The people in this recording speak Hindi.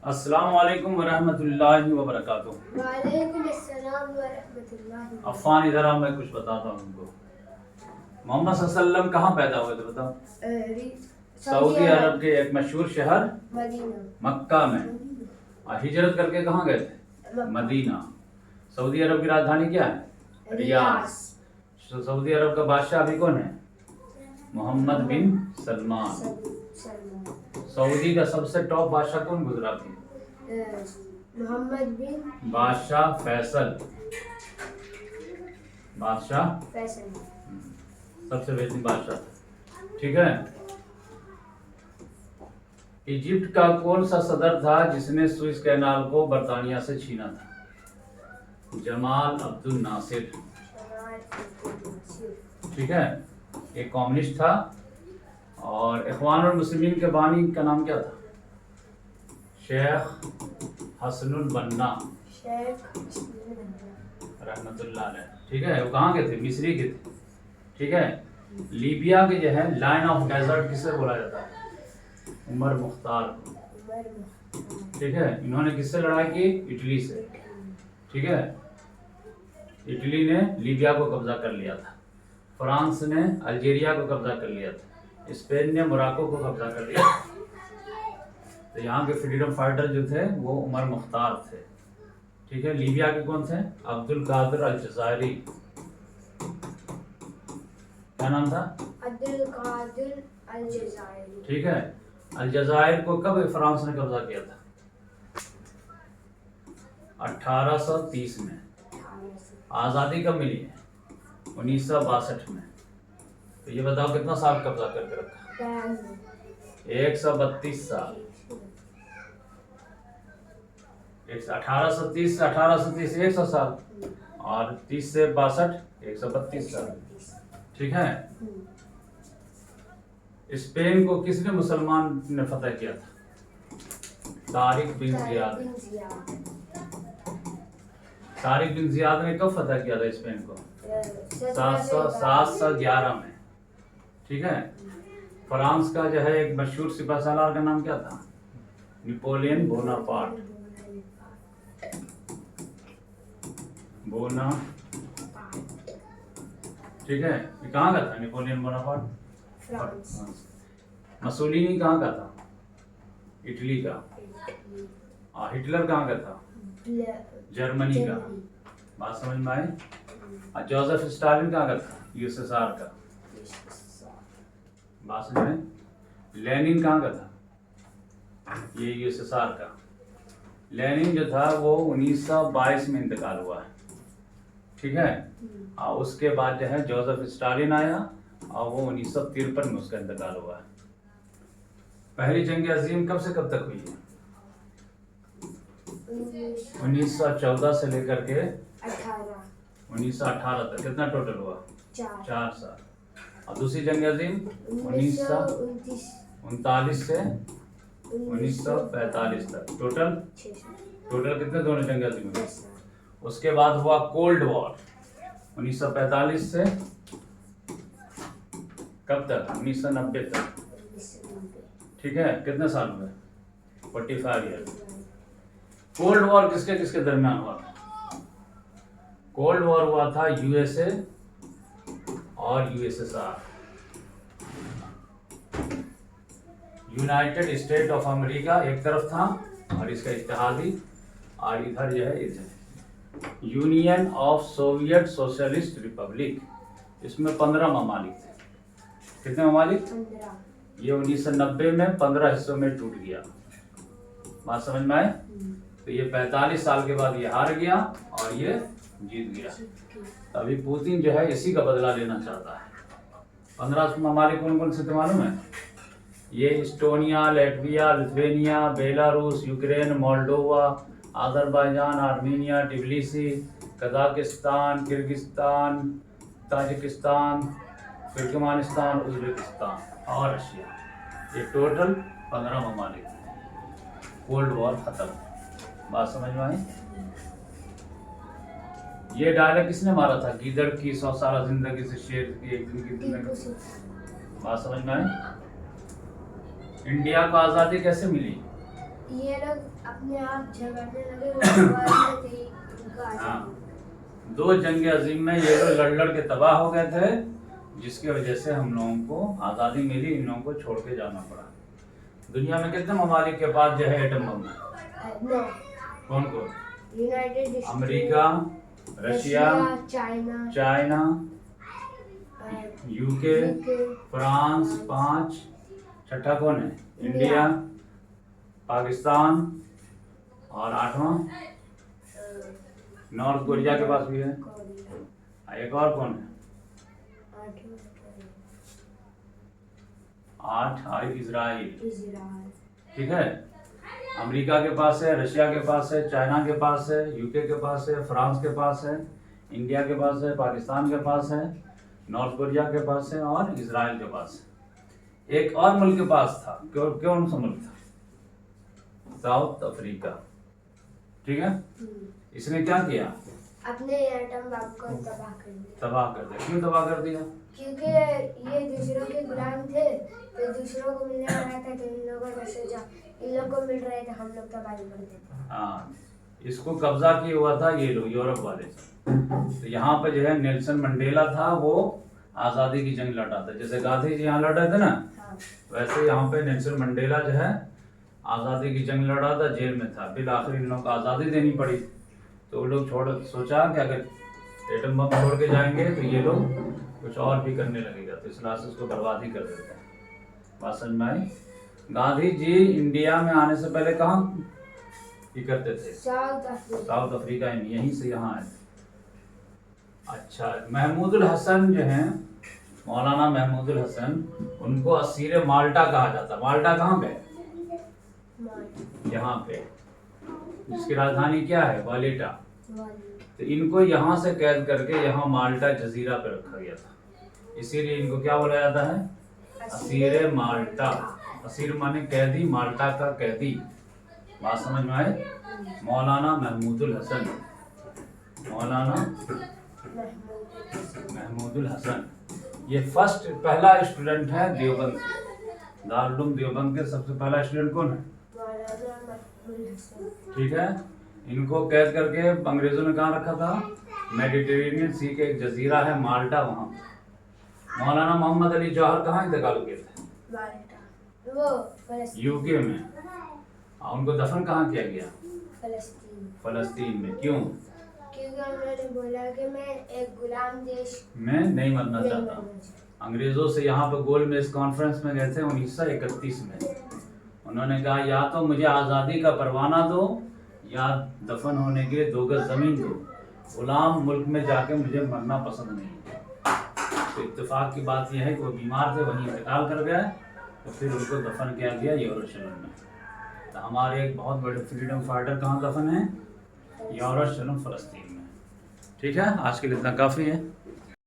अस्सलाम वालेकुम वरहमतुल्लाहि वबरकातुहू। वालेकुम अस्सलाम व रहमतुल्लाहि व अफ़ान इधर आओ, मैं कुछ बताता हूँ तुमको। मोहम्मद सल्लल्लाहु अलैहि वसल्लम कहाँ पैदा हुए थे बताओ? बरकातुहू। सऊदी अरब के एक मशहूर शहर मदीना। मक्का में। और हिजरत करके कहाँ गए थे? मदीना। सऊदी अरब की राजधानी क्या है? रियाद। सऊदी अरब का बादशाह अभी कौन है? मोहम्मद बिन सलमान। सऊदी का सबसे टॉप बादशाह कौन गुजरा थी? मोहम्मद बिन बादशाह फैसल। बादशाह फैसल। सबसे बेहतरीन बादशाह। ठीक है। इजिप्ट का कौन सा सदर था जिसने सुइस कैनाल को बर्तानिया से छीना था? जमाल अब्दुल नासिर। ठीक है। एक कम्युनिस्ट था। और इखवान और मुस्लिमीन के बानी का नाम क्या था? शेख हसनुल बन्ना रहमतुल्लाह अलैह। ठीक है। वो कहाँ के थे? मिस्री के थे। ठीक है। लीबिया के जो है लाइन ऑफ डेजर्ट किसे बोला जाता है? उमर मुख्तार को। ठीक है। इन्होंने किससे लड़ाई की? इटली से। ठीक है। इटली ने लीबिया को कब्जा कर लिया था। फ्रांस ने अल्जीरिया को कब्जा कर लिया था। स्पेन ने मोरक्को को कब्जा कर लिया। तो यहाँ के फ्रीडम फाइटर जो थे वो उमर मुख्तार थे। ठीक है। लीबिया के कौन थे? अब्दुल कादिर अल-जज़ायरी। क्या नाम था? अब्दुल कादिर अल-जज़ायरी। ठीक है। अल्जायर को कब फ्रांस ने कब्जा किया था? 1830 में। आज़ादी कब मिली है? 1962 में। तो ये बताओ कितना साल कब्जा करके रखा? 132 साल। 1830 से 1830 100 साल और 30 से 62 132 साल। ठीक है। स्पेन को किसने मुसलमान ने फतह किया था? तारिक बिन जियाद। तारिक बिन जियाद ने कब फतह किया था स्पेन को? 711 में। ठीक है। फ्रांस का जो है एक मशहूर सिपह सालार का नाम क्या था? Napoleon Bonaparte. ठीक है। ये कहाँ का था नेपोलियन बोनापार्ट? फ्रांस। मसोलिनी कहाँ का था? इटली का। और हिटलर कहाँ का था? जर्मनी का। बात समझ में आई? और जोसेफ स्टालिन कहाँ का था? यूएसएसआर का। बात समझ में? लेनिन कहाँ का था? ये यूएसएसआर का। लेनिन जो था वो 1922 में इंतकाल हुआ है। ठीक है। और उसके बाद जो है जोसेफ स्टालिन आया और वो 1953 में उसका इंतकाल हुआ है। पहली जंग अजीम कब से कब तक हुई है? 1914 से लेकर के 1918 तक। कितना टोटल हुआ? 4 साल। और दूसरी जंग अजीम 1939 से 1945 तक। टोटल कितने दोनों जंग अजीम हुए? उसके बाद हुआ कोल्ड वॉर 1945 से कब तक? 1990 तक। ठीक है। कितने साल हुए? 45 ईयर। कोल्ड वॉर किसके किसके दरमियान हुआ था? कोल्ड वॉर हुआ था यूएसए और USSR. United state of America एक तरफ था और इसका इत्तेहादी, और इधर जो है इधर union of Soviet socialist Republic. इसमें 15 ममालिक थे। कितने ममालिक? 15। ये 1990 में 15 हिस्सों में टूट गया। बात समझ में आए? तो ये 45 साल के बाद ये हार गया और ये जीत गया। अभी पुतिन जो है इसी का बदला लेना चाहता है। 15 ममालिक कौन कौन से थे मालूम है? ये Estonia, Latvia, Lithuania, Belarus, Ukraine, Moldova, Azerbaijan, Armenia, Tbilisi, Kazakhstan, Kyrgyzstan, Tajikistan, Turkmenistan, Uzbekistan और रशिया। ये टोटल 15 ममालिक। कोल्ड वॉर खत्म। बात समझ में आई? ये डायलॉग किसने मारा था? गीदड़ की 100 साल जिंदगी से शेर की एक दिन की जिंदगी। बात समझ में आई? इंडिया को आज़ादी कैसे मिली? ये लोग अपने आप झगड़ने लगे, वो war में थे, उनका हाँ, आज़ादी। 2 जंग अजीम में ये लोग लड़ के तबाह हो गए थे, जिसकी वजह से हम लोगों को आज़ादी मिली, इन लोगों को छोड़ के जाना पड़ा। दुनिया में कितने ममालिक के पास जो है एटम बम है? नो, कौन कौन? United state, America, Russia, China, China, UK, France 5, छठा कौन है? इंडिया, पाकिस्तान, और 8वां नॉर्थ कोरिया के पास भी है। कोरिया, एक और कौन है? 8 और इजराइल। इजराइल, ठीक है, अमेरिका के पास है, रशिया के पास है, चाइना के पास है, यूके के पास है, फ्रांस के पास है, इंडिया के पास है, पाकिस्तान के पास है, नॉर्थ कोरिया के पास है और इजराइल के पास है। एक और मुल्क के पास था, कौन सा मुल्क था? South Africa. ठीक है, इसने क्या किया? अपने एटम बम को तबाह कर दिया। तबाह कर दिया। क्यों तबाह कर दिया? क्योंकि ये दूसरों के गुलाम थे, तो दूसरों को मिलने वाला था, तो इन लोगों ने सोचा इन लोग को मिल रहे थे, हम लोग तबाही कर देते। हाँ, इसको कब्जा किया हुआ था ये लोग, यूरोप वाले। तो यहाँ पे जो है नेल्सन मंडेला था, वो आज़ादी की जंग लड़ा था। जैसे गांधी जी यहाँ लड़ रहे थे ना, हाँ, वैसे यहाँ पे नेल्सन मंडेला जो है आज़ादी की जंग लड़ा था, जेल में था। फिर आखिर इन लोगों को आज़ादी देनी पड़ी, तो वो लोग सोचा कि अगर एटम बम छोड़ के जाएंगे तो ये लोग कुछ और भी करने लगेगा, तो इस वजह से उसको बर्बाद ही कर देते हैं। बात समझ में आई? गांधी जी इंडिया में आने से पहले कहाँ ये करते थे? South Africa. साउथ अफ्रीका में, यहीं से यहाँ आए। अच्छा, महमूदुल हसन जो हैं, मौलाना महमूदुल हसन, उनको असीर माल्टा कहा जाता। माल्टा कहाँ पे? यहाँ पे, जिसकी राजधानी क्या है? वालेटा। तो इनको यहाँ से कैद करके यहाँ माल्टा जजीरा पे रखा गया था, इसीलिए इनको क्या बोला जाता है? असीर माल्टा। असीर माने कैदी, माल्टा का कैदी। बात समझ में आए? मौलाना महमूदुल हसन, मौलाना महमूदुल हसन, ये पहला स्टूडेंट है देवबंद से। दारुल देवबंद के सबसे पहला स्टूडेंट कौन है? ठीक है, इनको कैद करके अंग्रेजों ने कहाँ रखा था? मेडिटेरेनियन सी के एक जजीरा है माल्टा, वहाँ। मौलाना मोहम्मद अली जौहर कहाँ इंतकाल किए थे? यूके में। उनको दफन कहाँ किया गया? फलस्तीन में। क्यों? क्योंकि उन्होंने बोला कि मैं एक गुलाम देश में नहीं मरना चाहता। अंग्रेजों से यहाँ पर गोल मेज कॉन्फ्रेंस में गए थे 1931 में। उन्होंने कहा या तो मुझे आज़ादी का परवाना दो या दफन होने के लिए 2 गज जमीन दो, गुलाम मुल्क में जाके मुझे मरना पसंद नहीं है। तो इत्तेफाक की बात यह है कि वो बीमार थे, वहीं इंतकाल कर गए, तो फिर उनको दफन किया गया यरूशलेम में। तो हमारे एक बहुत बड़े फ्रीडम फाइटर कहाँ दफन है? यरूशलेम, फलस्तीन में। ठीक है, आज के लिए इतना काफ़ी है।